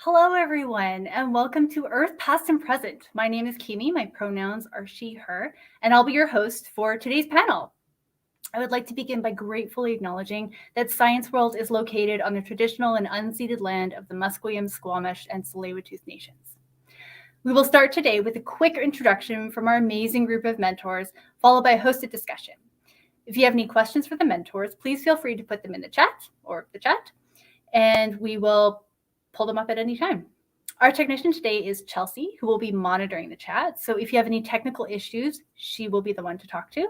Hello, everyone, and welcome to Earth Past and Present. My name is Kimi. My pronouns are she, her, and I'll be your host for today's panel. I would like to begin by gratefully acknowledging that Science World is located on the traditional and unceded land of the Musqueam, Squamish, and Tsleil-Waututh nations. We will start today with a quick introduction from our amazing group of mentors, followed by a hosted discussion. If you have any questions for the mentors, please feel free to put them in the chat, and we will pull them up at any time. Our technician today is Chelsea, who will be monitoring the chat. So if you have any technical issues, she will be the one to talk to.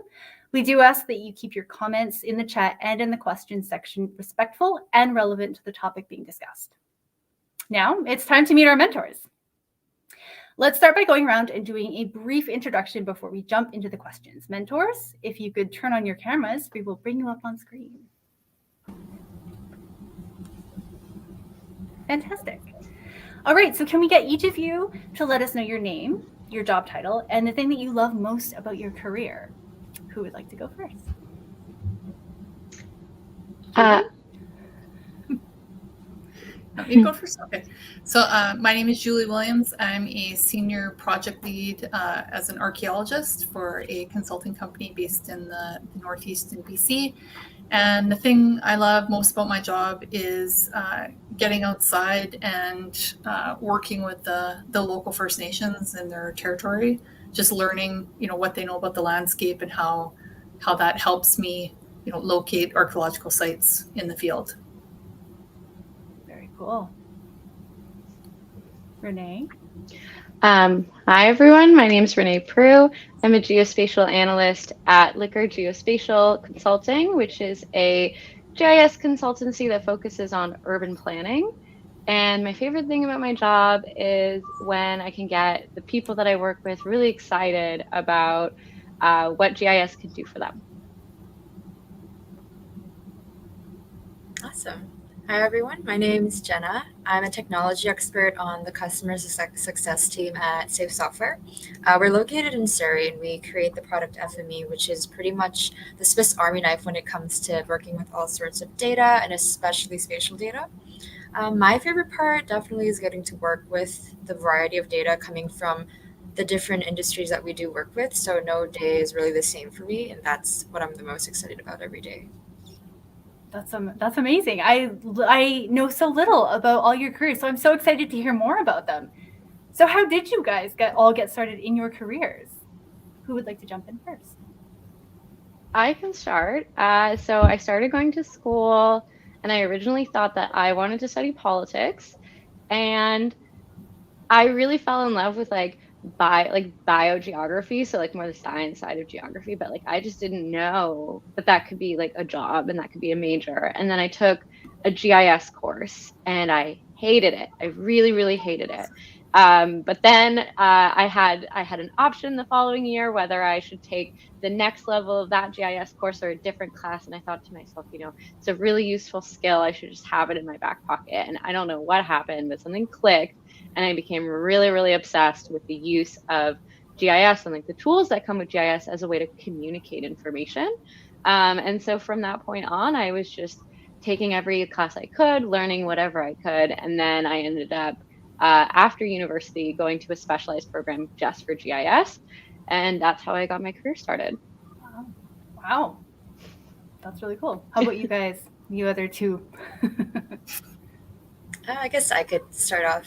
We do ask that you keep your comments in the chat and in the questions section respectful and relevant to the topic being discussed. Now it's time to meet our mentors. Let's start by going around and doing a brief introduction before we jump into the questions. Mentors, if you could turn on your cameras, we will bring you up on screen. Fantastic. All right, so can we get each of you to let us know your name, your job title, and the thing that you love most about your career? Who would like to go first? You go first? Okay. So my name is Julie Williams. I'm a senior project lead as an archaeologist for a consulting company based in the Northeast in BC. And the thing I love most about my job is getting outside and working with the local First Nations in their territory, just learning, what they know about the landscape and how that helps me, locate archaeological sites in the field. Very cool. Renee? Hi, everyone. My name is Renee Prue. I'm a geospatial analyst at Licker Geospatial Consulting, which is a GIS consultancy that focuses on urban planning. And my favorite thing about my job is when I can get the people that I work with really excited about what GIS can do for them. Awesome. Hi, everyone. My name is Jenna. I'm a technology expert on the customer success team at Safe Software. We're located in Surrey, and we create the product FME, which is pretty much the Swiss Army knife when it comes to working with all sorts of data, and especially spatial data. My favorite part definitely is getting to work with the variety of data coming from the different industries that we do work with. So no day is really the same for me, and that's what I'm the most excited about every day. That's amazing. I know so little about all your careers, so I'm so excited to hear more about them. So how did you guys get started in your careers? Who would like to jump in first? I can start. So I started going to school, and I originally thought that I wanted to study politics, and I really fell in love with biogeography, so more the science side of geography, but I just didn't know that could be a job and that could be a major. And then I took a GIS course and I hated it. I really, really hated it. But then I had an option the following year whether I should take the next level of that GIS course or a different class. And I thought to myself, it's a really useful skill. I should just have it in my back pocket. And I don't know what happened, but something clicked. And I became really, really obsessed with the use of GIS and the tools that come with GIS as a way to communicate information. And so from that point on, I was just taking every class I could, learning whatever I could. And then I ended up, after university, going to a specialized program just for GIS. And that's how I got my career started. Wow. That's really cool. How about you guys, you other two? I guess I could start off.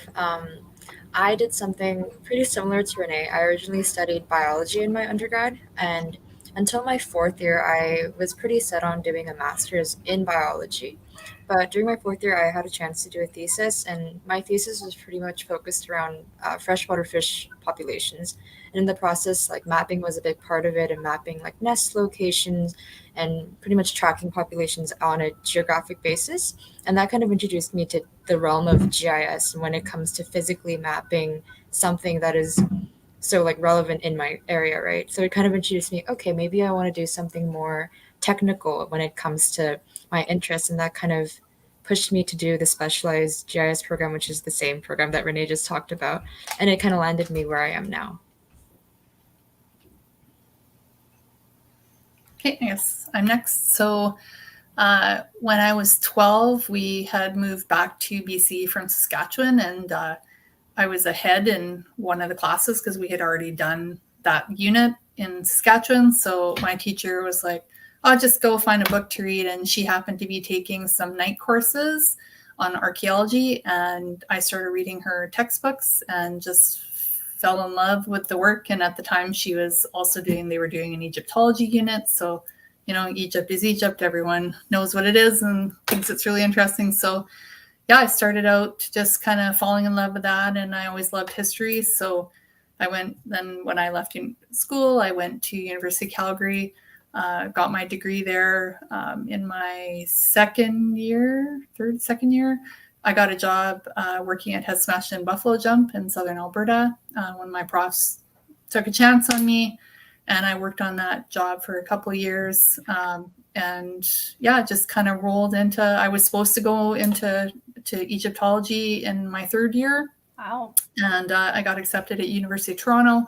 I did something pretty similar to Renee. I originally studied biology in my undergrad, and until my fourth year, I was pretty set on doing a master's in biology. But during my fourth year, I had a chance to do a thesis, and my thesis was pretty much focused around freshwater fish populations. And in the process, mapping was a big part of it, and mapping nest locations and pretty much tracking populations on a geographic basis. And that kind of introduced me to the realm of GIS when it comes to physically mapping something that is so relevant in my area, right? So it kind of introduced me, okay, maybe I want to do something more technical when it comes to my interests, and that kind of pushed me to do the specialized GIS program, which is the same program that Renee just talked about, and it kind of landed me where I am now. Okay, I guess I'm next. So When I was 12, we had moved back to BC from Saskatchewan, and I was ahead in one of the classes because we had already done that unit in Saskatchewan. So my teacher was like, I'll just go find a book to read. And she happened to be taking some night courses on archaeology. And I started reading her textbooks and just fell in love with the work. And at the time she was also they were doing an Egyptology unit. So, you know, Egypt is Egypt. Everyone knows what it is and thinks it's really interesting. So yeah, I started out just kind of falling in love with that. And I always loved history. So then when I left school, I went to University of Calgary, got my degree there. In my second year, I got a job working at Head Smash and Buffalo Jump in Southern Alberta when my profs took a chance on me. And I worked on that job for a couple of years. And yeah, just kind of rolled into, I was supposed to go into Egyptology in my third year. Wow. And I got accepted at University of Toronto.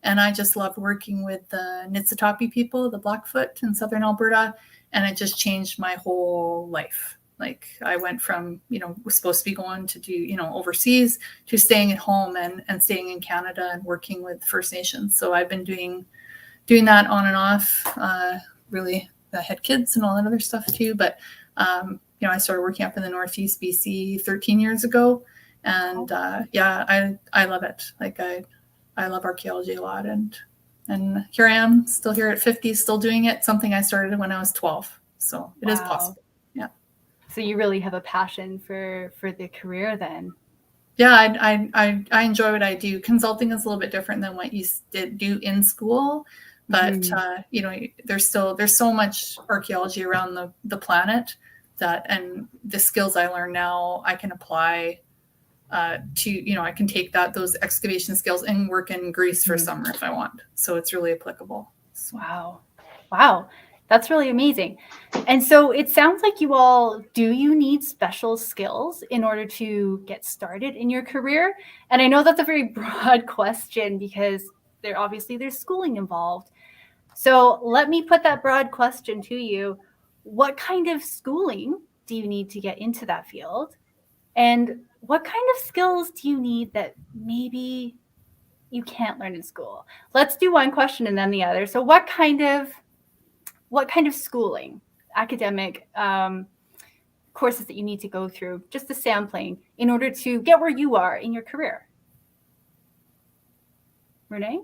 And I just loved working with the Niitsitapi people, the Blackfoot in Southern Alberta. And it just changed my whole life. Like I went from, was supposed to be going to do, overseas to staying at home and staying in Canada and working with First Nations. So I've been doing that on and off, really. I had kids and all that other stuff too. But, I started working up in the Northeast BC 13 years ago. And I love it. Like I love archaeology a lot. And here I am still here at 50, still doing it. Something I started when I was 12. So it is possible. Yeah. So you really have a passion for the career then. Yeah, I enjoy what I do. Consulting is a little bit different than what you do in school. But, there's so much archaeology around the planet and the skills I learn now, I can apply to, I can take those excavation skills and work in Greece for summer if I want. So it's really applicable. Wow. That's really amazing. And so it sounds like do you need special skills in order to get started in your career? And I know that's a very broad question because there's schooling involved. So let me put that broad question to you. What kind of schooling do you need to get into that field? And what kind of skills do you need that maybe you can't learn in school? Let's do one question and then the other. So what kind of schooling, academic courses that you need to go through, just a sampling, in order to get where you are in your career? Renee?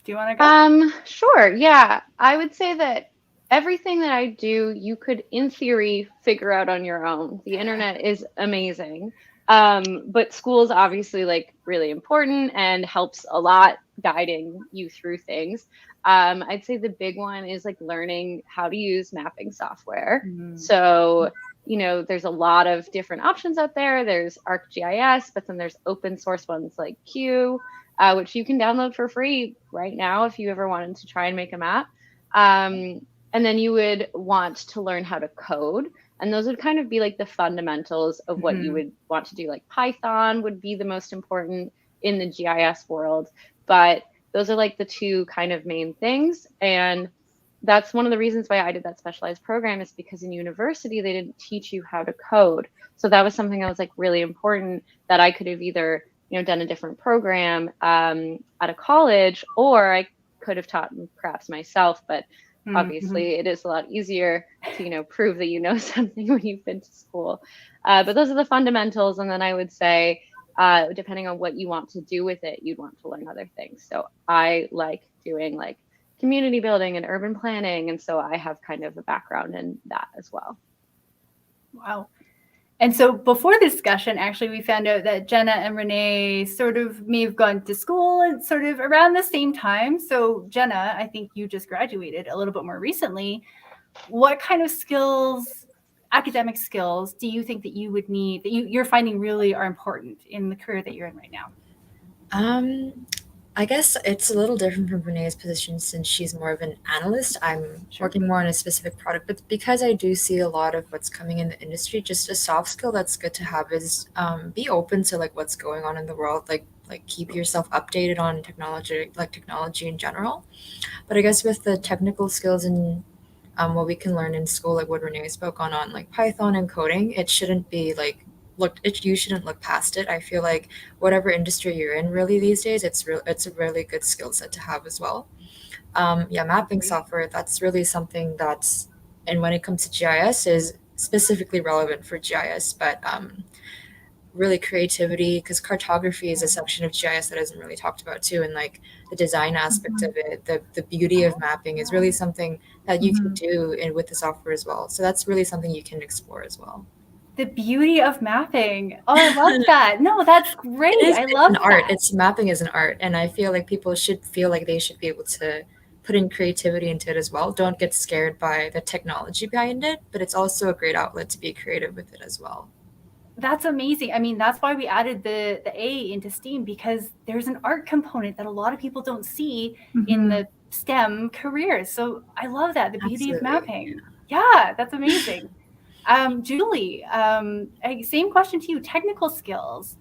Do you want to go? Sure. Yeah. I would say that everything that I do, you could, in theory, figure out on your own. The internet is amazing. But school is obviously really important and helps a lot guiding you through things. I'd say the big one is learning how to use mapping software. Mm-hmm. So, there's a lot of different options out there. There's ArcGIS, but then there's open source ones like Q, which you can download for free right now if you ever wanted to try and make a map. And then you would want to learn how to code. And those would kind of be the fundamentals of what you would want to do. Python would be the most important in the GIS world. But those are the two kind of main things. And that's one of the reasons why I did that specialized program, is because in university, they didn't teach you how to code. So that was something that was really important, that I could have either done a different program at a college, or I could have taught perhaps myself. But obviously it is a lot easier to prove that you know something when you've been to school. But those are the fundamentals. And then I would say, depending on what you want to do with it, you'd want to learn other things. So I like doing community building and urban planning, and so I have kind of a background in that as well. Wow. And so before the discussion, actually, we found out that Jenna and Renee sort of may have gone to school and sort of around the same time. So Jenna, I think you just graduated a little bit more recently. What kind of skills, academic skills, do you think that you would need, that you're finding really are important in the career that you're in right now? I guess it's a little different from Renee's position since she's more of an analyst. I'm working more on a specific product, but because I do see a lot of what's coming in the industry, just a soft skill that's good to have is be open to what's going on in the world, like keep yourself updated on technology in general. But I guess with the technical skills and what we can learn in school, like what Renee spoke on like Python and coding, it shouldn't be like you shouldn't look past it. I feel like whatever industry you're in really these days, it's a really good skill set to have as well. Mapping software, that's really something that's, and when it comes to GIS, is specifically relevant for GIS, but really creativity, because cartography is a section of GIS that isn't really talked about too, and like the design aspect of it, the beauty of mapping is really something that you can do with the software as well. So that's really something you can explore as well. The beauty of mapping. Oh, I love that. No, that's great. I love an that. art. Mapping is an art, and I feel like people should feel like they should be able to put in creativity into it as well. Don't get scared by the technology behind it, but it's also a great outlet to be creative with it as well. That's amazing. I mean, that's why we added the A into STEAM, because there's an art component that a lot of people don't see in the STEM careers. So I love that, the beauty of mapping. Yeah, that's amazing. Julie, same question to you. Technical skills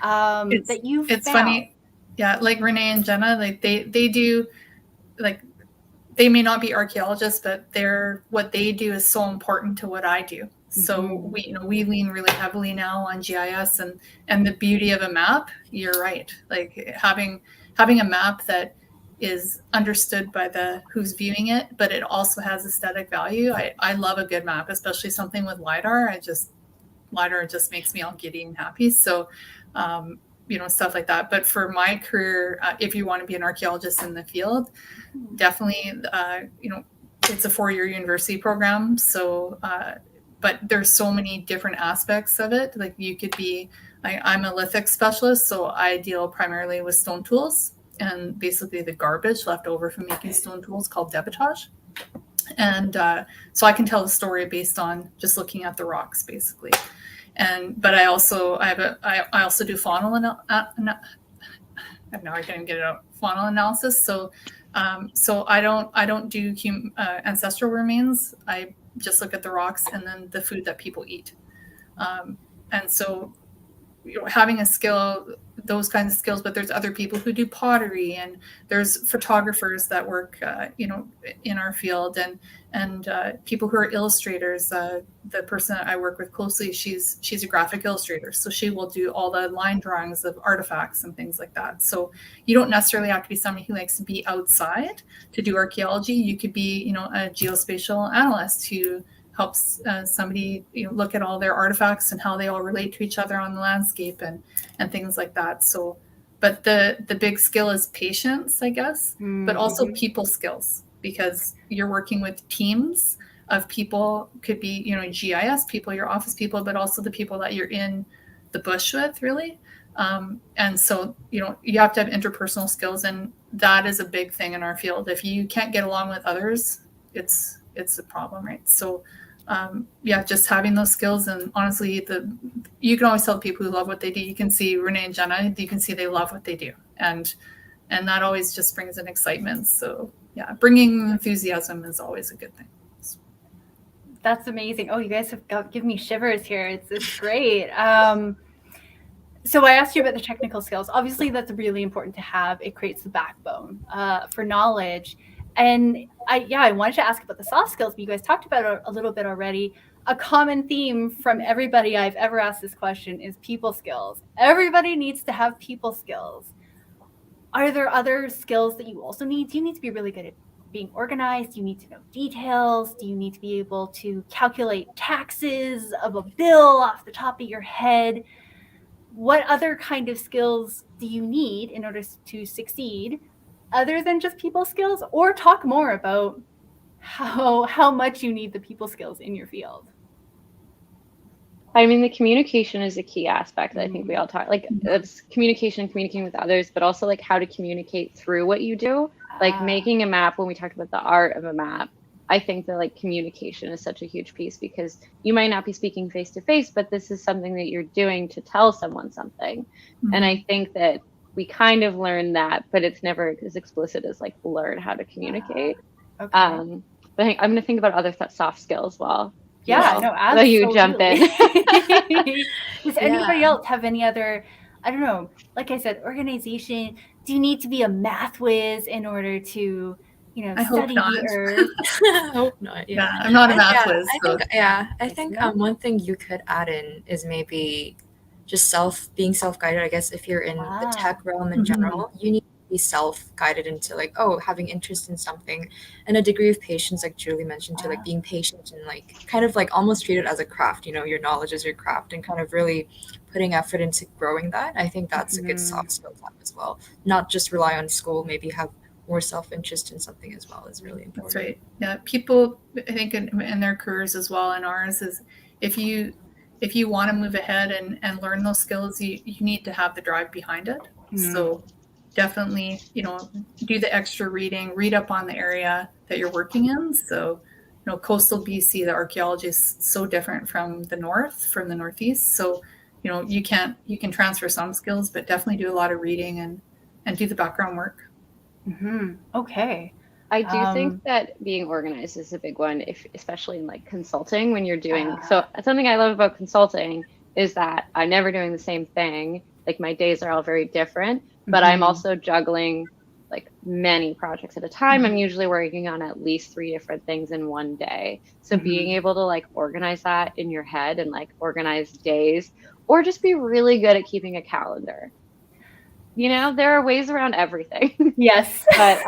that you've It's found. funny. Yeah, like Renee and Jenna, like they do, like they may not be archaeologists, but what they do is so important to what I do. So we lean really heavily now on GIS and the beauty of a map. You're right. Like having a map that is understood by who's viewing it, but it also has aesthetic value. I love a good map, especially something with LiDAR. LiDAR just makes me all giddy and happy. So, stuff like that. But for my career, if you want to be an archaeologist in the field, definitely, it's a 4-year university program. So, but there's so many different aspects of it. Like you could be, I'm a lithic specialist, so I deal primarily with stone tools and basically the garbage left over from making stone tools called debitage. And so I can tell the story based on just looking at the rocks, basically. But I also do faunal now I can't get it out. Faunal analysis. So I don't do ancestral remains. I just look at the rocks and then the food that people eat. And so, having a skill, those kinds of skills, but there's other people who do pottery, and there's photographers that work, in our field, and people who are illustrators. The person that I work with closely, she's a graphic illustrator, so she will do all the line drawings of artifacts and things like that. So you don't necessarily have to be somebody who likes to be outside to do archaeology. You could be, a geospatial analyst who helps somebody look at all their artifacts and how they all relate to each other on the landscape and things like that. So, but the big skill is patience, I guess, but also people skills, because you're working with teams of people. Could be GIS people, your office people, but also the people that you're in the bush with, really. And so you have to have interpersonal skills, and that is a big thing in our field. If you can't get along with others, it's a problem, right? So just having those skills. And honestly, you can always tell people who love what they do. You can see Renee and Jenna, you can see they love what they do, and that always just brings an excitement. So bringing enthusiasm is always a good thing. That's amazing. Oh, you guys have given me shivers here. It's great. So I asked you about the technical skills. Obviously, that's really important to have. It creates the backbone for knowledge. And I wanted to ask about the soft skills, but you guys talked about it a little bit already. A common theme from everybody I've ever asked this question is people skills. Everybody needs to have people skills. Are there other skills that you also need? Do you need to be really good at being organized? Do you need to know details? Do you need to be able to calculate taxes of a bill off the top of your head? What other kind of skills do you need in order to succeed, other than just people skills? Or talk more about how much you need the people skills in your field. I mean, the communication is a key aspect. I think we all talk, like it's communicating with others, but also like how to communicate through what you do. Like making a map, when we talked about the art of a map, I think that like communication is such a huge piece, because you might not be speaking face to face, but this is something that you're doing to tell someone something. And I think that we kind of learn that, but it's never as explicit as like learn how to communicate. Okay. But I think I'm going to think about other soft skills while. Absolutely. So you jump in. Does anybody else have any other, I don't know, like I said, organization? Do you need to be a math whiz in order to I hope study not. the earth. I hope not. Yeah, I'm not a math Yeah, whiz. So. I think one thing you could add in is maybe just being self-guided. I guess if you're in the tech realm in general, you need to be self-guided into like, having interest in something, and a degree of patience, like Julie mentioned too, like being patient and like kind of like almost treat it as a craft. Your knowledge is your craft, and kind of really putting effort into growing that. I think that's a good soft skill to have as well. Not just rely on school. Maybe have more self-interest in something as well is really important. That's right. Yeah, people, I think in their careers as well, and ours, is if you want to move ahead and learn those skills, you need to have the drive behind it. So definitely, do the extra reading, read up on the area that you're working in. So, coastal BC, the archaeology is so different from the northeast. So, you can transfer some skills, but definitely do a lot of reading and do the background work. Okay. I do think that being organized is a big one, especially in like consulting when you're doing. So something I love about consulting is that I'm never doing the same thing. Like my days are all very different, but I'm also juggling like many projects at a time. I'm usually working on at least 3 different things in one day. So being able to like organize that in your head and like organize days, or just be really good at keeping a calendar. There are ways around everything. Yes. But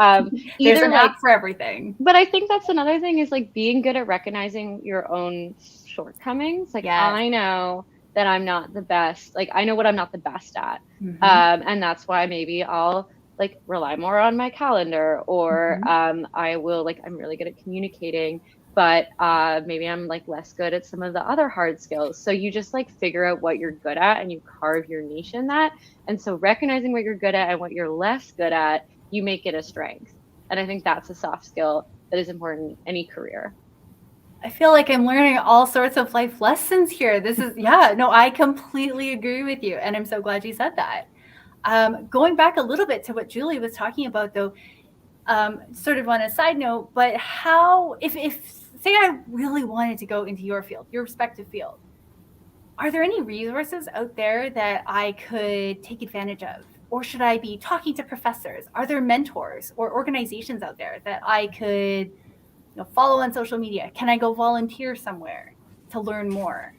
there's an app for everything. But I think that's another thing is like being good at recognizing your own shortcomings. Like I know that I'm not the best. Like I know what I'm not the best at. And that's why maybe I'll like rely more on my calendar, or I will like, I'm really good at communicating, but maybe I'm like less good at some of the other hard skills. So you just like figure out what you're good at and you carve your niche in that. And so recognizing what you're good at and what you're less good at, you make it a strength. And I think that's a soft skill that is important in any career. I feel like I'm learning all sorts of life lessons here. This is, I completely agree with you. And I'm so glad you said that. Going back a little bit to what Julie was talking about though, sort of on a side note, but how, if say I really wanted to go into your field, your respective field, are there any resources out there that I could take advantage of? Or should I be talking to professors? Are there mentors or organizations out there that I could follow on social media? Can I go volunteer somewhere to learn more?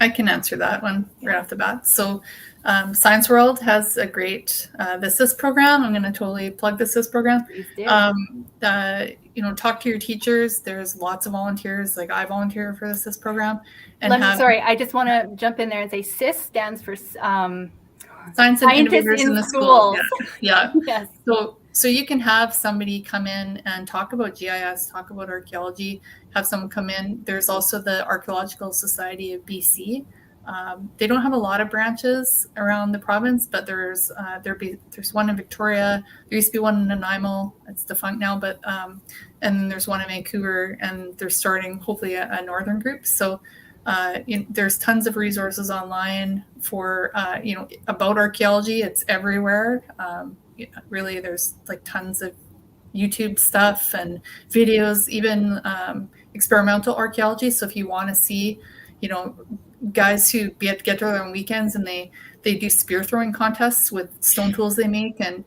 I can answer that one right off the bat. So Science World has a great the SIS program. I'm going to totally plug the SIS program. Please do. Talk to your teachers. There's lots of volunteers. Like I volunteer for the SIS program. Sorry, I just want to jump in there and say SIS stands for Science and Innovators in the Schools. Yeah. Yes. So you can have somebody come in and talk about GIS, talk about archaeology, have someone come in. There's also the Archaeological Society of BC. They don't have a lot of branches around the province, but there's one in Victoria. There used to be one in Nanaimo. It's defunct now, but and there's one in Vancouver, and they're starting hopefully a northern group. So there's tons of resources online for about archaeology. It's everywhere. Really, there's like tons of YouTube stuff and videos, even experimental archaeology. So if you want to see, guys who get together on weekends and they do spear throwing contests with stone tools they make, and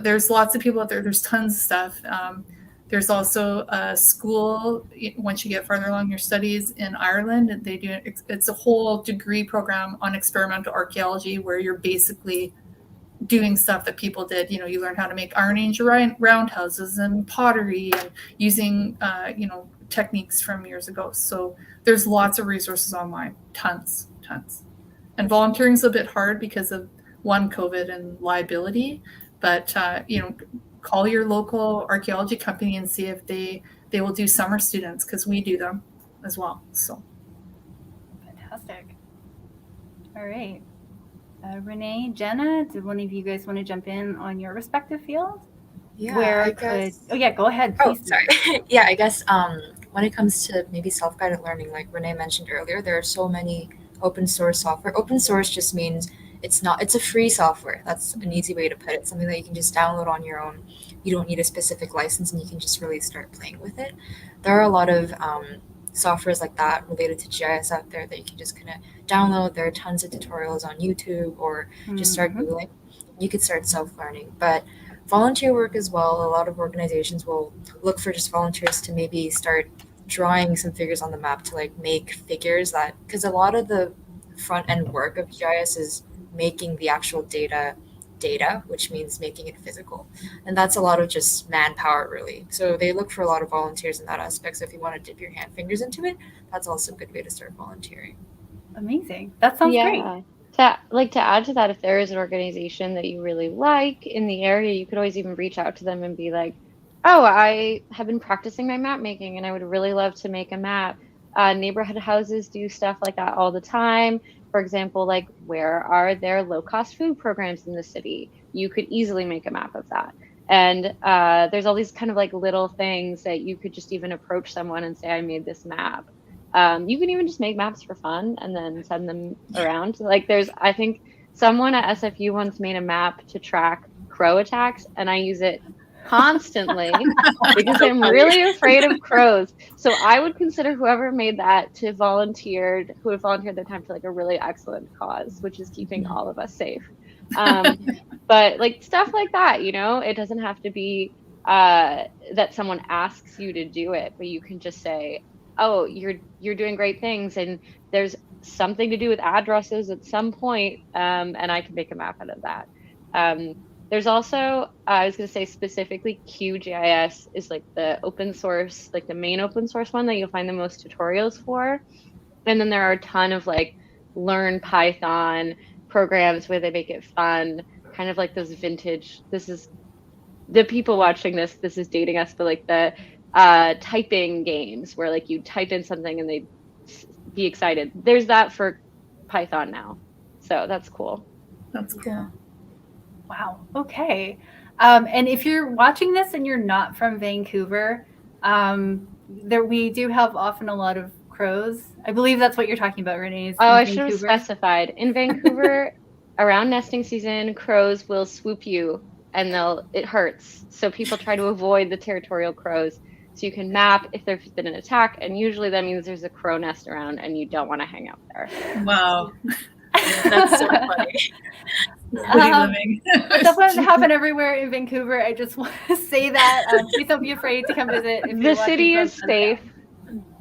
there's lots of people out there. There's tons of stuff. There's also a school once you get farther along your studies in Ireland, and it's a whole degree program on experimental archaeology where you're basically doing stuff that people did. You learn how to make Iron Age roundhouses and pottery and using techniques from years ago. So there's lots of resources online, tons. And volunteering is a bit hard because of COVID and liability, but call your local archaeology company and see if they will do summer students, because we do them as well. So fantastic. All right. Renee, Jenna, did one of you guys want to jump in on your respective field? Yeah, go ahead, please. Oh, sorry. Yeah, I guess when it comes to maybe self-guided learning, like Renee mentioned earlier, there are so many open source software. Open source just means it's a free software. That's an easy way to put it. Something that you can just download on your own. You don't need a specific license, and you can just really start playing with it. There are a lot of softwares like that related to GIS out there that you can just kind of download. There are tons of tutorials on YouTube, or just start Googling. You could start self-learning. But volunteer work as well. A lot of organizations will look for just volunteers to maybe start drawing some figures on the map to like make figures that, because a lot of the front end work of GIS is making the actual data, which means making it physical. And that's a lot of just manpower, really. So they look for a lot of volunteers in that aspect. So if you want to dip your hand fingers into it, that's also a good way to start volunteering. Amazing. That sounds great. To add to that, if there is an organization that you really like in the area, you could always even reach out to them and be like, oh, I have been practicing my map making and I would really love to make a map. Neighborhood houses do stuff like that all the time. For example, like, where are there low-cost food programs in the city? You could easily make a map of that. And there's all these kind of like little things that you could just even approach someone and say, I made this map. You can even just make maps for fun and then send them around. Like, I think someone at SFU once made a map to track crow attacks, and I use it constantly because I'm really afraid of crows. So I would consider whoever made that who have volunteered their time for like a really excellent cause, which is keeping all of us safe. But like stuff like that, it doesn't have to be that someone asks you to do it, but you can just say, oh, you're doing great things, and there's something to do with addresses at some point, and I can make a map out of that. There's also, I was going to say specifically, QGIS is like the open source, like the main open source one that you'll find the most tutorials for. And then there are a ton of like Learn Python programs where they make it fun, kind of like those vintage, this is the people watching this is dating us, but like the typing games where like you type in something and they'd be excited. There's that for Python now. So that's cool. That's cool. Wow. Okay. And if you're watching this and you're not from Vancouver, we do have often a lot of crows. I believe that's what you're talking about, Renee. I should have specified. In Vancouver, around nesting season, crows will swoop you and it hurts. So people try to avoid the territorial crows. So you can map if there's been an attack, and usually that means there's a crow nest around and you don't want to hang out there. Wow. That's so funny. Living. It doesn't happen everywhere in Vancouver. I just want to say that. Please don't be afraid to come visit. The city is safe,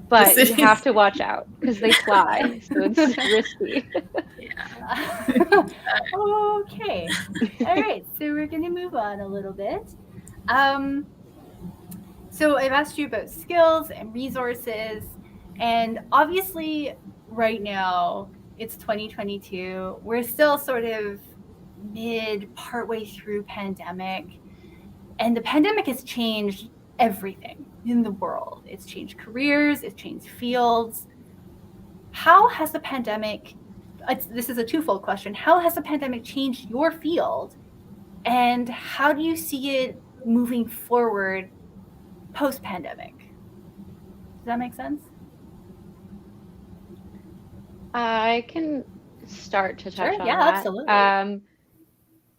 but you have to watch out because they fly, so it's risky. Okay. All right. So we're going to move on a little bit. So I've asked you about skills and resources, and obviously right now it's 2022. We're still sort of partway through pandemic, and the pandemic has changed everything in the world. It's changed careers, it's changed fields. How has the pandemic, this is a twofold question, how has the pandemic changed your field, and how do you see it moving forward post-pandemic? Does that make sense? I can start to touch on yeah, that. Absolutely.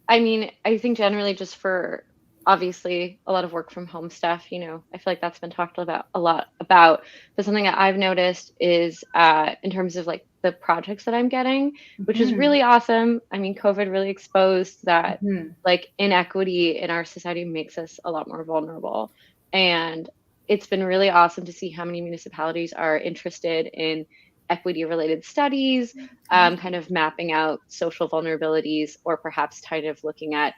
I mean, I think generally just for obviously a lot of work from home stuff, I feel like that's been talked about a lot about, but something that I've noticed is in terms of like the projects that I'm getting, which is really awesome. I mean, COVID really exposed that like inequity in our society makes us a lot more vulnerable. And it's been really awesome to see how many municipalities are interested in equity related studies, kind of mapping out social vulnerabilities, or perhaps kind of looking at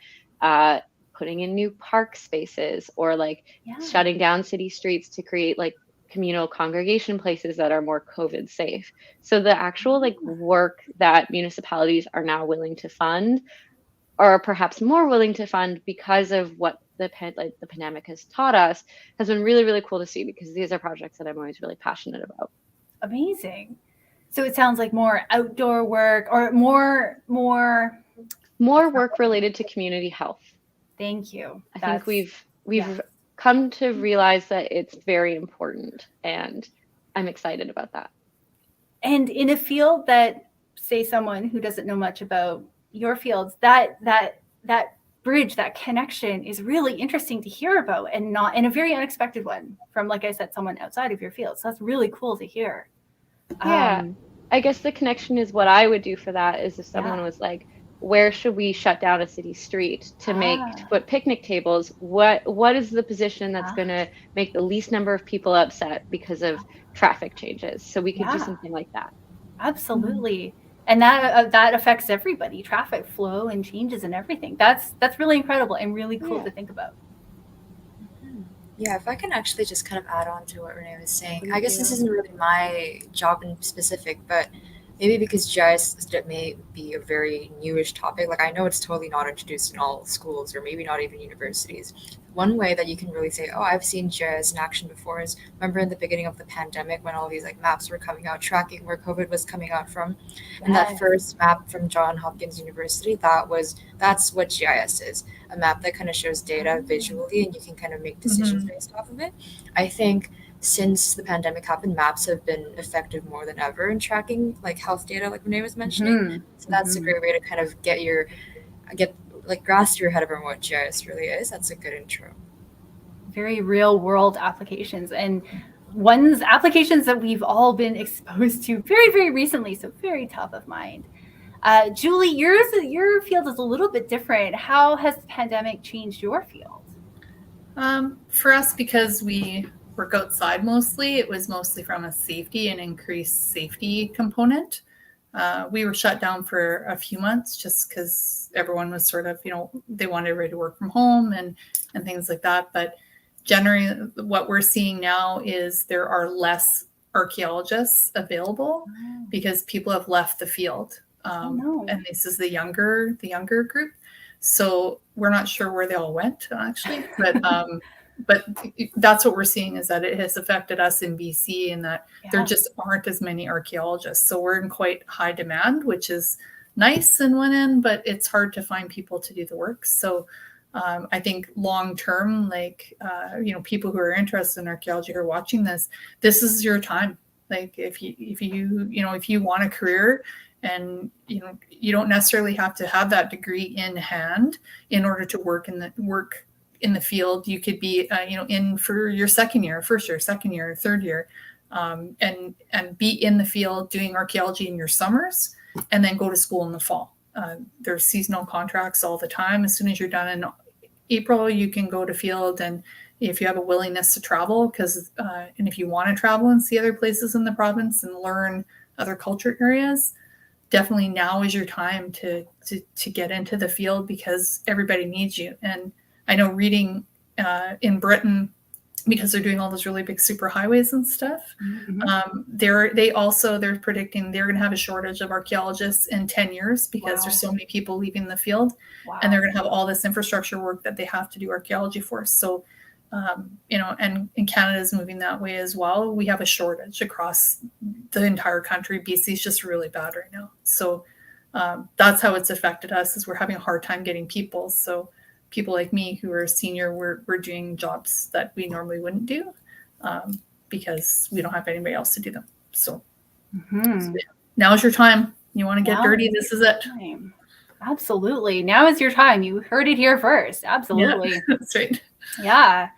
putting in new park spaces, or like shutting down city streets to create like communal congregation places that are more COVID safe. So the actual like work that municipalities are now willing to fund, or perhaps more willing to fund because of what the pandemic has taught us, has been really, really cool to see, because these are projects that I'm always really passionate about. Amazing. So it sounds like more outdoor work, or more work related to community health. Thank you. I think we've come to realize that it's very important, and I'm excited about that. And in a field that, say, someone who doesn't know much about your fields, that bridge, that connection is really interesting to hear about, and a very unexpected one from, like I said, someone outside of your field. So that's really cool to hear. Yeah. I guess the connection is what I would do for that is if someone was like, where should we shut down a city street to put picnic tables? What is the position that's going to make the least number of people upset because of traffic changes? So we could do something like that. Absolutely. And that affects everybody, traffic flow and changes and everything. That's really incredible and really cool to think about. Yeah, if I can actually just kind of add on to what Renee was saying, I guess this isn't really my job in specific, but maybe because GIS may be a very newish topic. Like, I know it's totally not introduced in all schools or maybe not even universities. One way that you can really say, oh, I've seen GIS in action before is, remember in the beginning of the pandemic when all these like maps were coming out tracking where COVID was coming out from, and that first map from Johns Hopkins University, that's what GIS is, a map that kind of shows data visually and you can kind of make decisions based off of it. I think since the pandemic happened, maps have been effective more than ever in tracking like health data, like Renee was mentioning. So that's a great way to kind of grasp your head around what GIS really is. That's a good intro. Very real world applications, and applications that we've all been exposed to very, very recently. So very top of mind. Julie, your field is a little bit different. How has the pandemic changed your field? For us, because we work outside mostly, it was mostly from a safety and increased safety component. We were shut down for a few months just because everyone was sort of, they wanted everybody to work from home and things like that. But generally, what we're seeing now is there are less archaeologists available because people have left the field. And this is the younger group. So we're not sure where they all went, actually. But that's what we're seeing, is that it has affected us in BC, and that there just aren't as many archaeologists. So we're in quite high demand, which is nice in one end, but it's hard to find people to do the work. So I think long term, people who are interested in archaeology who are watching this is your time. Like if you want a career, and you don't necessarily have to have that degree in hand in order to work in the field. You could be in for your first year, second year, third year, and be in the field doing archaeology in your summers, and then go to school in the fall. There's seasonal contracts all the time. As soon as you're done in April, you can go to field, and if you have a willingness to travel, and if you want to travel and see other places in the province and learn other culture areas, definitely now is your time to get into the field, because everybody needs you. And I know reading in Britain, because they're doing all those really big super highways and stuff, they're predicting they're going to have a shortage of archaeologists in 10 years because there's so many people leaving the field, and they're going to have all this infrastructure work that they have to do archaeology for. So, and Canada is moving that way as well. We have a shortage across the entire country. BC is just really bad right now. So that's how it's affected us, is we're having a hard time getting people. So people like me who are a senior, we're doing jobs that we normally wouldn't do because we don't have anybody else to do them. So, now's your time. You want to get dirty, this is it. Absolutely. Now is your time. You heard it here first. Absolutely. Yeah, that's right. Yeah.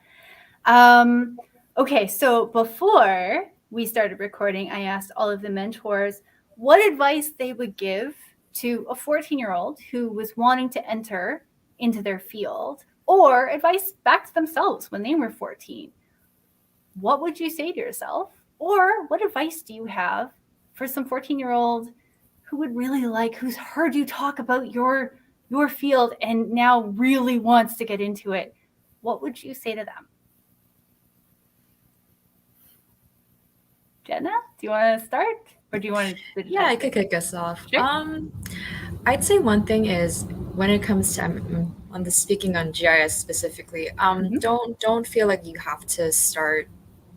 Okay, so before we started recording, I asked all of the mentors what advice they would give to a 14-year-old who was wanting to enter into their field, or advice back to themselves when they were 14. What would you say to yourself? Or what advice do you have for some 14-year-old who would really who's heard you talk about your field and now really wants to get into it? What would you say to them? Jenna, do you want to start? Or do you want to? Yeah, I could kick us off. Sure. I'd say one thing is, when it comes to speaking on GIS specifically, don't feel like you have to start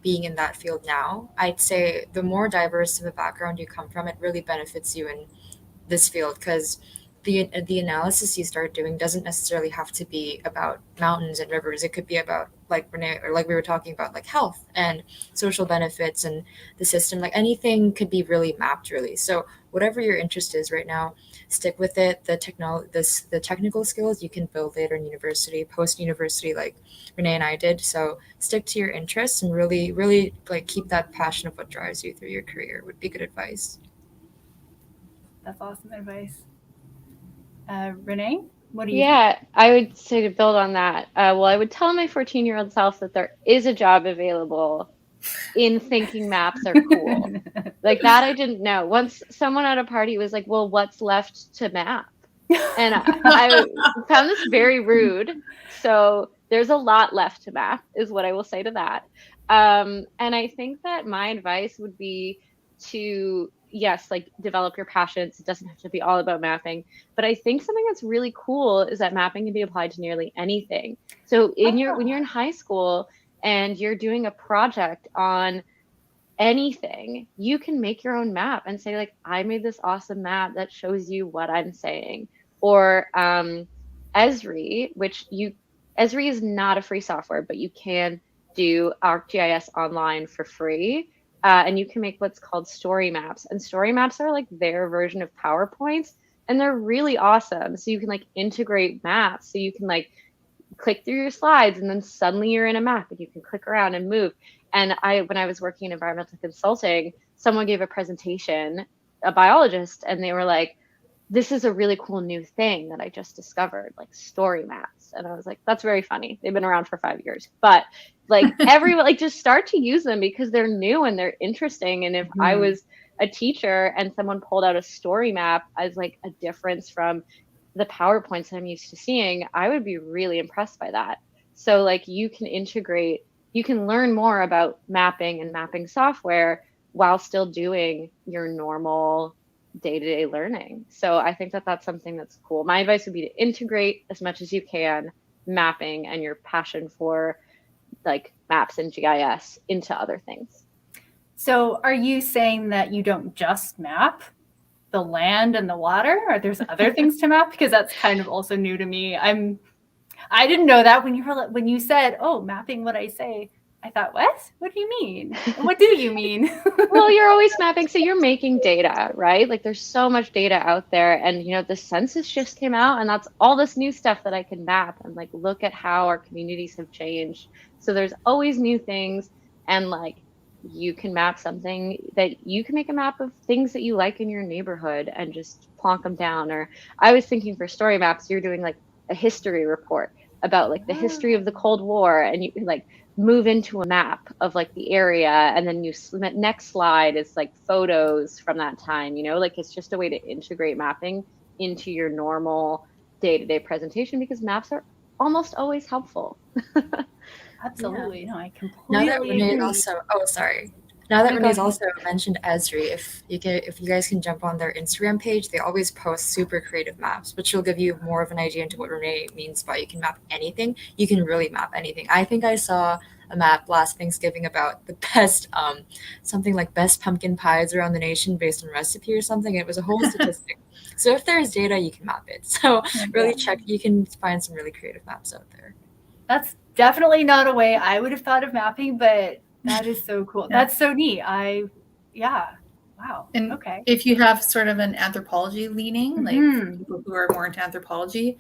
being in that field now. I'd say the more diverse of a background you come from, it really benefits you in this field, because the analysis you start doing doesn't necessarily have to be about mountains and rivers. It could be about, like Renee, or like we were talking about, like health and social benefits and the system. Like anything could be really mapped, really. So whatever your interest is right now, stick with it. The technical skills you can build later in university, post university, like Renee and I did. So stick to your interests and really, really keep that passion of what drives you through your career would be good advice. That's awesome advice. Renee, what do you think? Yeah, I would say to build on that. Well, I would tell my 14-year-old self that there is a job available in thinking maps are cool. Like that I didn't know. Once someone at a party was like, well, what's left to map? And I found this very rude. So there's a lot left to map, is what I will say to that. And I think that my advice would be to, yes, like develop your passions. It doesn't have to be all about mapping. But I think something that's really cool is that mapping can be applied to nearly anything. So when you're in high school and you're doing a project on anything, you can make your own map and say like, I made this awesome map that shows you what I'm saying. Or Esri, Esri is not a free software, but you can do ArcGIS online for free. And you can make what's called story maps. And story maps are like their version of PowerPoints, and they're really awesome. So you can like integrate maps. So you can like click through your slides and then suddenly you're in a map and you can click around and move. And when I was working in environmental consulting, someone gave a presentation, a biologist, and they were like, this is a really cool new thing that I just discovered, like story maps. And I was like, that's very funny. They've been around for 5 years, but like everyone, like just start to use them because they're new and they're interesting. And if I was a teacher and someone pulled out a story map as like a difference from the PowerPoints that I'm used to seeing, I would be really impressed by that. So like you can learn more about mapping and mapping software while still doing your normal day-to-day learning. So I think that that's something that's cool. My advice would be to integrate as much as you can mapping and your passion for like maps and GIS into other things. So are you saying that you don't just map the land and the water, or there's other things to map? Because that's kind of also new to me. I didn't know that when you said, oh, mapping what I say, I thought, what do you mean? What do you mean? Well, you're always mapping. So you're making data, right? Like there's so much data out there. And, you know, the census just came out and that's all this new stuff that I can map and like, look at how our communities have changed. So there's always new things. And like, you can map something that you can make a map of things that you like in your neighborhood and just plonk them down. Or I was thinking for story maps, you're doing like a history report about like the history of the Cold War, and you can like move into a map of like the area, and then next slide is like photos from that time, you know, like it's just a way to integrate mapping into your normal day-to-day presentation because maps are almost always helpful. Absolutely. Yeah. No, I completely Now that Renee agree. Now that Oh, Renee's go ahead. also mentioned Esri, if you guys can jump on their Instagram page, they always post super creative maps, which will give you more of an idea into what Renee means by you can map anything. You can really map anything. I think I saw a map last Thanksgiving about the best something like best pumpkin pies around the nation based on recipe or something. It was a whole statistic. So if there's data, you can map it. So really check. You can find some really creative maps out there. That's definitely not a way I would have thought of mapping, but that is so cool. Yeah. That's so neat. Wow. And Okay. if you have sort of an anthropology leaning, like for people who are more into anthropology,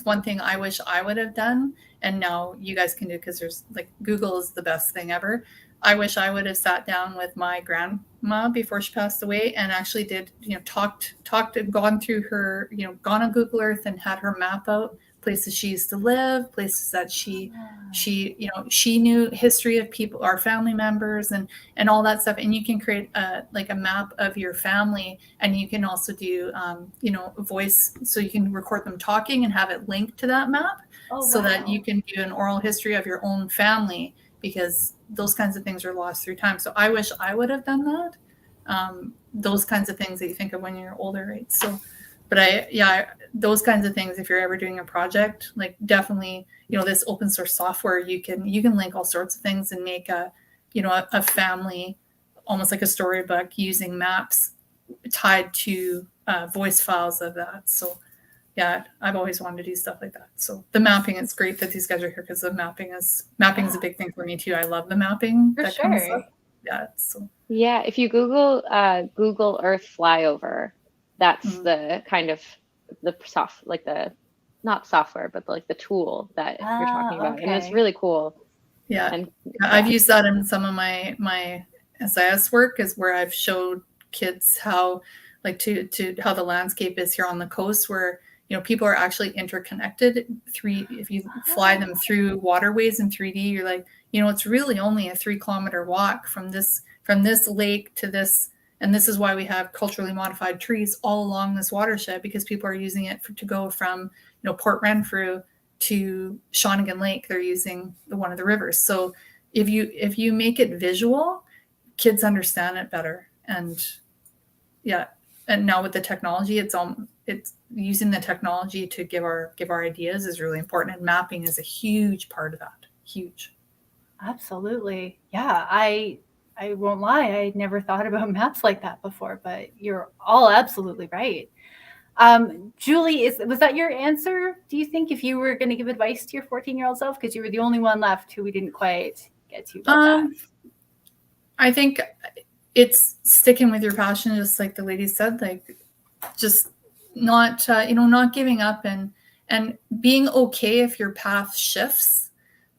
one thing I wish I would have done, and now you guys can do because there's like Google is the best thing ever. I wish I would have sat down with my grandma before she passed away and actually did, you know, talked and gone through her, you know, gone on Google Earth and had her map out places she used to live, places that she you know, she knew history of people, our family members and all that stuff. And you can create a map of your family, and you can also do, you know, voice, so you can record them talking and have it linked to that map that you can do an oral history of your own family, because those kinds of things are lost through time. So I wish I would have done that. Those kinds of things that you think of when you're older, right? So, but those kinds of things, if you're ever doing a project, like definitely, you know, this open source software, you can link all sorts of things and make a family, almost like a storybook, using maps tied to voice files of that. So yeah, I've always wanted to do stuff like that. So the mapping, it's great that these guys are here because the mapping is a big thing for me too. I love the mapping. For that sure. comes up. Yeah. So Yeah, if you Google Google Earth flyover, that's the kind of the not software, but like the tool that you're talking about, and it's really cool. Yeah, and I've used that in some of my SIS work, is where I've showed kids how like to how the landscape is here on the coast, where people are actually interconnected. If you fly them through waterways in 3D, you're like, it's really only a 3-kilometer walk from this lake to this. And this is why we have culturally modified trees all along this watershed, because people are using it to go from Port Renfrew to Shawnigan Lake. They're using one of the rivers. So if you make it visual, kids understand it better. And yeah, and now with the technology, it's using the technology to give our ideas is really important, and mapping is a huge part of that. Huge. Absolutely. Yeah, I won't lie, I never thought about maps like that before, but you're all absolutely right. Julie, was that your answer? Do you think, if you were going to give advice to your 14-year-old self, because you were the only one left who we didn't quite get to about that? I think it's sticking with your passion, just like the lady said, like just not giving up, and being okay if your path shifts.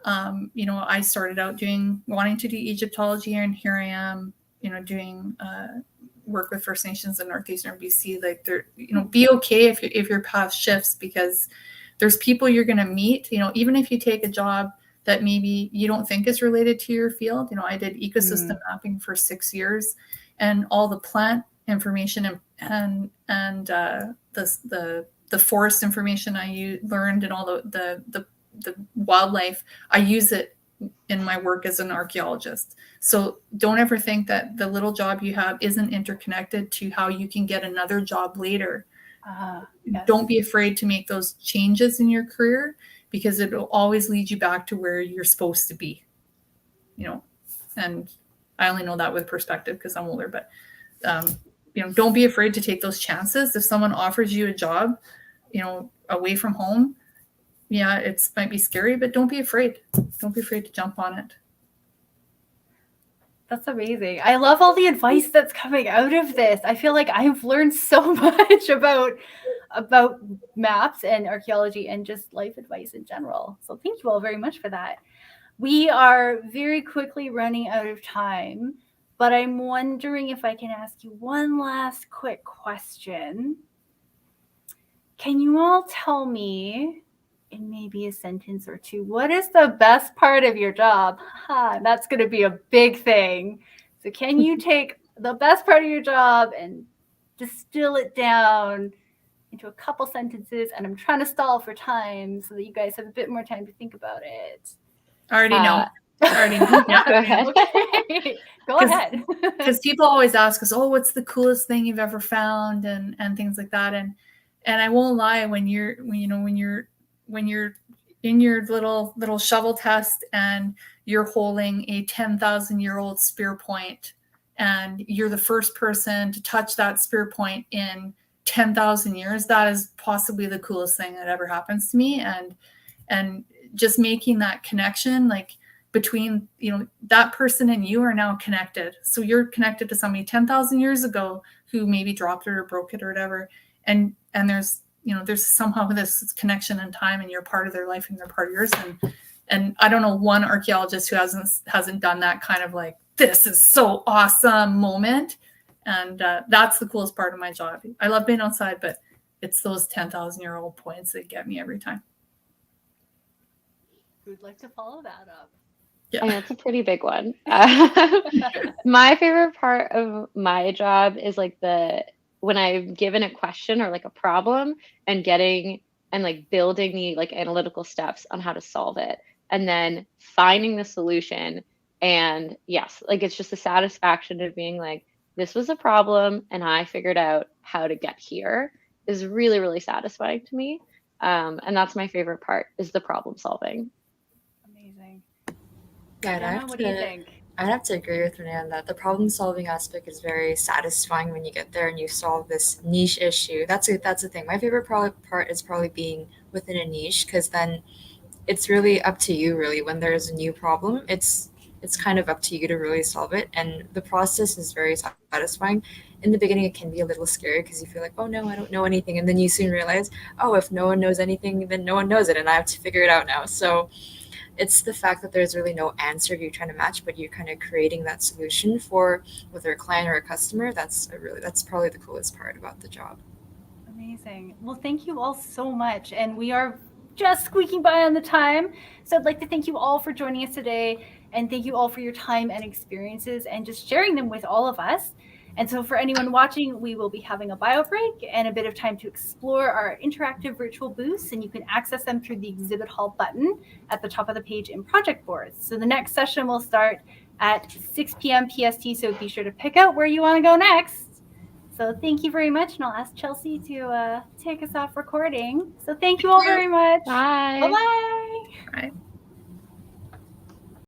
I started out wanting to do Egyptology, and here I am, doing work with First Nations in Northeastern BC. Like, be okay if your path shifts, because there's people you're going to meet, even if you take a job that maybe you don't think is related to your field. I did ecosystem mapping for 6 years, and all the plant information and the forest information I learned, and all the wildlife, I use it in my work as an archaeologist. So don't ever think that the little job you have isn't interconnected to how you can get another job later. Yes. Don't be afraid to make those changes in your career, because it will always lead you back to where you're supposed to be. And I only know that with perspective because I'm older, but don't be afraid to take those chances. If someone offers you a job, away from home, yeah, it might be scary, but don't be afraid. Don't be afraid to jump on it. That's amazing. I love all the advice that's coming out of this. I feel like I've learned so much about maps and archaeology and just life advice in general. So thank you all very much for that. We are very quickly running out of time, but I'm wondering if I can ask you one last quick question. Can you all tell me, in maybe a sentence or two, what is the best part of your job? That's going to be a big thing. So can you take the best part of your job and distill it down into a couple sentences? And I'm trying to stall for time so that you guys have a bit more time to think about it. I already know. Yeah. Go ahead. Okay. Go ahead. Because people always ask us, "Oh, what's the coolest thing you've ever found?" and things like that. And I won't lie, when you're in your little shovel test and you're holding a 10,000-year-old spear point, and you're the first person to touch that spear point in 10,000 years, that is possibly the coolest thing that ever happens to me. And just making that connection, like, between, that person and you are now connected. So you're connected to somebody 10,000 years ago who maybe dropped it or broke it or whatever. And there's somehow this connection in time, and you're part of their life and they're part of yours. And I don't know one archaeologist who hasn't done that kind of like, this is so awesome moment. And that's the coolest part of my job. I love being outside, but it's those 10,000-year-old points that get me every time. Who'd like to follow that up? Yeah. I know it's a pretty big one. My favorite part of my job is like when I'm given a question or like a problem, and getting and like building the like analytical steps on how to solve it, and then finding the solution. And yes, like, it's just the satisfaction of being like, this was a problem and I figured out how to get here, is really, really satisfying to me. And that's my favorite part, is the problem solving. Amazing. Yeah, what do you think? I'd have to agree with Renee on that. The problem-solving aspect is very satisfying when you get there and you solve this niche issue. That's the thing. My favorite part is probably being within a niche, because then it's really up to you. Really, when there's a new problem, it's kind of up to you to really solve it, and the process is very satisfying. In the beginning, it can be a little scary because you feel like, oh no, I don't know anything, and then you soon realize, oh, if no one knows anything, then no one knows it, and I have to figure it out now. So it's the fact that there's really no answer you're trying to match, but you're kind of creating that solution for whether a client or a customer. That's probably the coolest part about the job. Amazing. Well, thank you all so much. And we are just squeaking by on the time. So I'd like to thank you all for joining us today. And thank you all for your time and experiences and just sharing them with all of us. And so for anyone watching, we will be having a bio break and a bit of time to explore our interactive virtual booths. And you can access them through the exhibit hall button at the top of the page in project boards. So the next session will start at 6 p.m. PST. So be sure to pick out where you want to go next. So thank you very much. And I'll ask Chelsea to take us off recording. So thank you all very much. Bye. Bye-bye. All right.